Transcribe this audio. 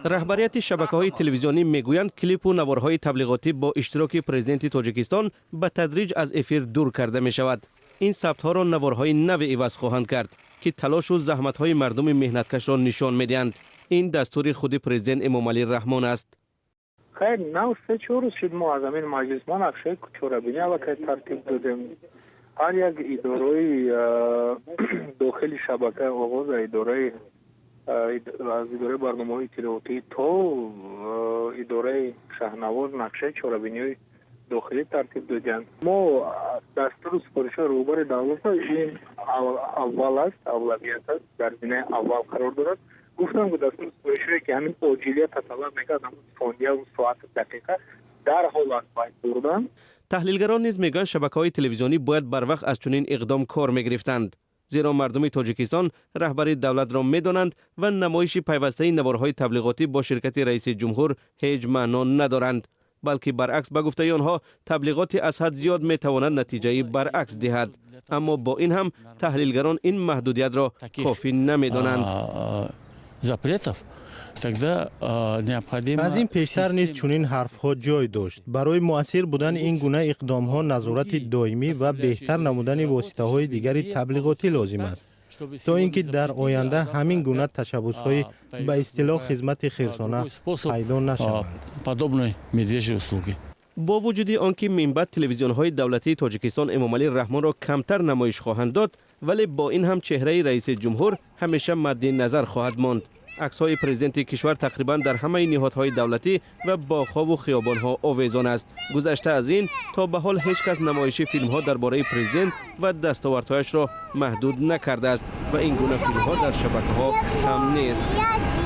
رهبریت شبکه‌های تلویزیونی میگویند کلیپ و نوارهای تبلیغاتی با اشتراک پرزیدنت تاجیکستان به تدریج از افیر دور کرده می شود. این ثبت‌ها را نوارهای نو عوض خواهند کرد که تلاش و زحمت‌های مردم مهنتکش را نشان می‌دهند. این دستور خود پرزیدنت امام علی رحمان است. خیر، نه سه چهار روز شد ما از همین مجلس ما نقشه چورابینی که ترتیب دادیم. هر یک اداره داخل شبکه آغاز اداره از اداره برنامه اطلاعاتی تا اداره شهنواز نقشه چورابینی داخلی ترتیب دادیم. ما دستور سپارش روبر دولت این اول است، اولویت است، در زمینه اول قرار دارد. گفتم که دستور سپارشی که همین عاجلیت طلب می‌کرد، ثانیه و ساعت دقیقه در حال است باید بردن. تحلیلگران نیز میگویند شبکه‌های تلویزیونی باید بر وقت از چنین اقدام کار می‌گرفتند، زیرا مردم تاجیکستان رهبری دولت را می‌دانند و نمایش پیوسته نوارهای تبلیغاتی با شرکت رئیس جمهور هیچ معنا ندارند، بلکه برعکس به گفته آنها تبلیغات از حد زیاد می‌تواند نتیجه برعکس دهد. اما با این هم تحلیلگران این محدودیت را کافی نمی‌دانند. از این پیشتر نیز چنین حرفها جای داشت. برای مؤثر بودن این گونه اقدامها نظارت دائمی و بهتر نمودن واسطه‌های دیگر تبلیغاتی لازم است تا اینکه در آینده همین گونه تشبس‌های به اصطلاح خدمت خرسانه پیدا نشوند. با وجود آنکه منبع تلویزیون‌های دولتی تاجیکستان امام علی رحمان را کمتر نمایش خواهند داد، ولی با این هم چهره رئیس جمهور همیشه مد نظر خواهد ماند. عکس‌های پرزیدنت کشور تقریبا در همه نهادهای دولتی و باغ‌ها و خیابان‌ها آویزان است. گذشته از این تا به حال هیچ کس نمایش فیلم‌ها درباره پرزیدنت و دستاوردهایش را محدود نکرده است و این گونه فیلم‌ها در شبکه‌ها کم نیست.